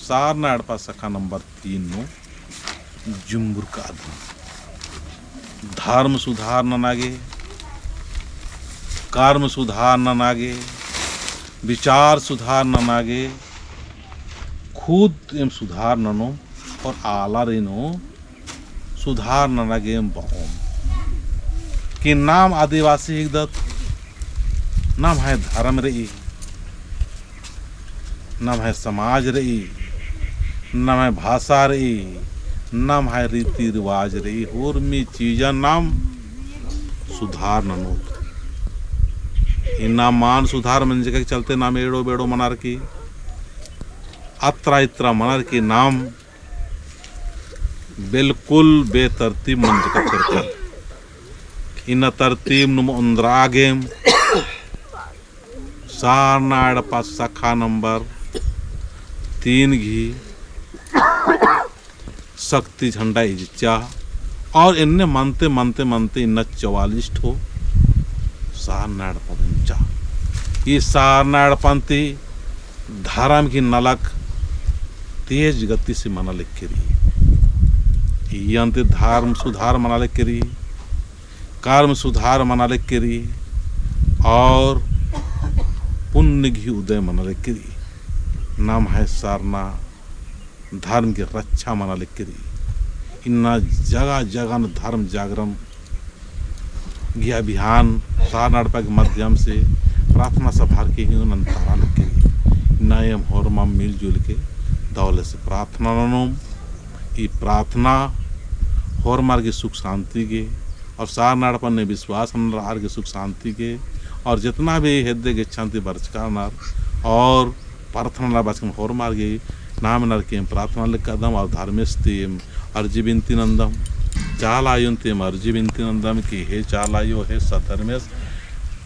सारना अड़पा सखा number 3 no जुम्बुर का धर्म सुधार न नागे, कर्म सुधार न नागे, विचार सुधार न नागे, खुद एम सुधार ननो और आला रेनो सुधार न नागे एम बहुम कि नाम आदिवासी हिगदत नाम है धर्म रही, नाम है समाज रही, नाम है भाषा रही, नाम है रीति रिवाज रही, और मी चीजा नाम सुधार ननो इना मान सुधार म्हणजे काय चलते नाम एड़ो बेड़ो मनार की अत्रा इत्रा मनार की नाम बिल्कुल बेतरतीब मंज का चरकर इन तरतीब नुम उंद्रागेम सारना अड़पा सखा नंबर 3 घी शक्ति झंडा इज्चा और इनने मनते मनते मनते इन 44 ठो सारना अड़पा बंचा ये सारना अड़पंती धर्म की नलक तेज गति से मना लिख करी ये अंत धर्म सुधार मना लिख करी, कर्म सुधार मना लिख करी और पुण्य घी उदय मना लिख करी नाम है सारना धर्म की रक्षा मना लिख करी इन्ना जगह जगह धर्म जागरण की अभियान सारना अड़पा के माध्यम से प्रार्थना सभा के नंतारा लिख करी नयम होरमा मिलजुल के दौले से प्रार्थना ननोम ये प्रार्थना होरमार की सुख शांति के और सारना अड़पा ने विश्वास आर के सुख शांति के और जितना भी हृदय के शांति बरचकार और प्रार्थना बचकन होरमार के नाम नर के प्रार्थना लिख कदम और धर्मेस्तीम अर्जी बिनती नंदम चालायुंतीम अर्जी बिनती नंदम की हे चालायो हे सधर्मेश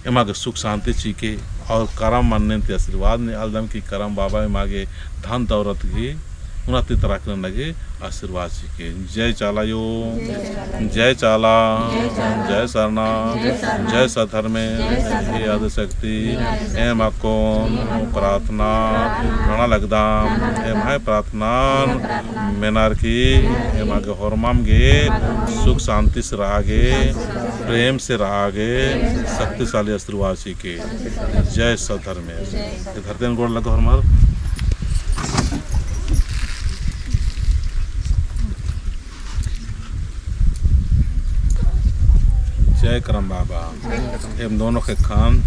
एमा के सुख शांति चीके और करम मानने ते आशीर्वाद ने अलदम की करम बाबा मागे धन दौलत की उन्नति तरह करने लगे आशीर्वाद चीके जय चालायो जय चाला जय सरना जय सधर्मे हे आदि शक्ति एम आको प्रार्थना घना लगदाम एम है प्रार्थना मेनार की एम आगे होरमाम गे सुख शांति से रागे प्रेम से रागे शक्तिशाली आशीर्वाद चीके जय सधर्मे धरते गोड़ लगा हमार जय करम बाबा एम दोनों के खान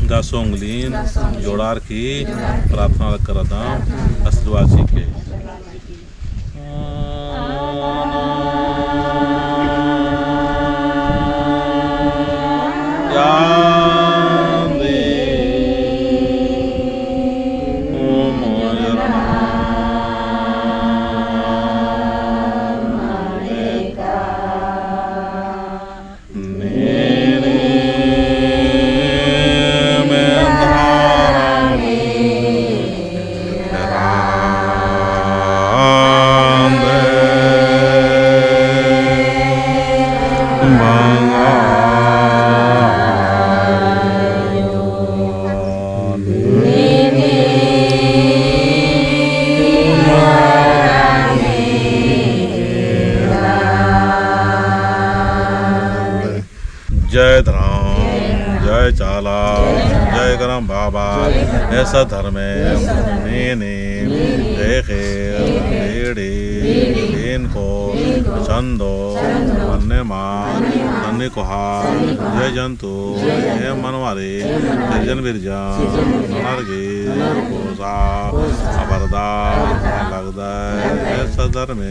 दासों उंगलीन जोड़ार की प्रार्थना कर दाम आशीर्वाद जी के जय धर्म जय चाला जय करम बाबा ऐसा धर्म ने जय खेर इनको छंदो अन्य मान अन्य कुहार जय जंतु हे मनवारे जन बिरजन नरगे कोसा अबरदा लगदा ऐसा धर्म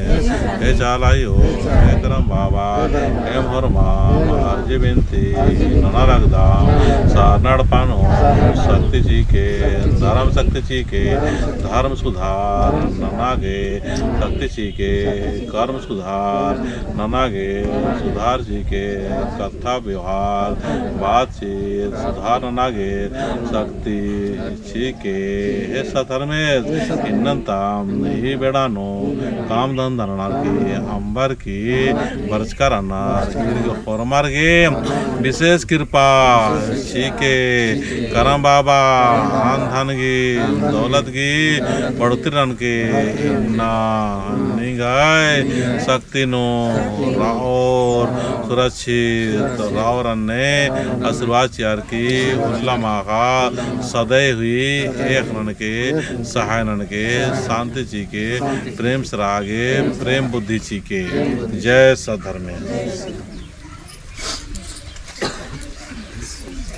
हे चालायो हे करम बाबा हे भरमा अर्जी बिनती नना लगदा सारना अड़पानो शक्ति जी के धर्म शक्ति जी के धर्म सुधार ननागे शक्ति जी के कर्म सुधार ननागे सुधार जी के कथा व्यवहार बातचीत सुधार ननागे शक्ति जी के हे सधर्मे इन्नंताम ಈ ಬೇಡಾನು ಕಾಮಧಂದನಕ್ಕೆ ಅಂಬರ್ಕಿ ಬರ್ಚ್ಕರನ್ನಾರ್ ಇವ್ರಿಗೆ ಹೊರಮಾರ್ಗೆ विशेष कृपा सीखे करम बाबा आन धन की दौलत की बढ़ती रन के ना निगाह शक्ति नो और सुरक्षित रावर ने आशीर्वाद यार की उल्लमा का सदैव हुई एक रन के सहाय रन के शांति जी के प्रेम सरागे प्रेम बुद्धि जी के जय सधर्मे।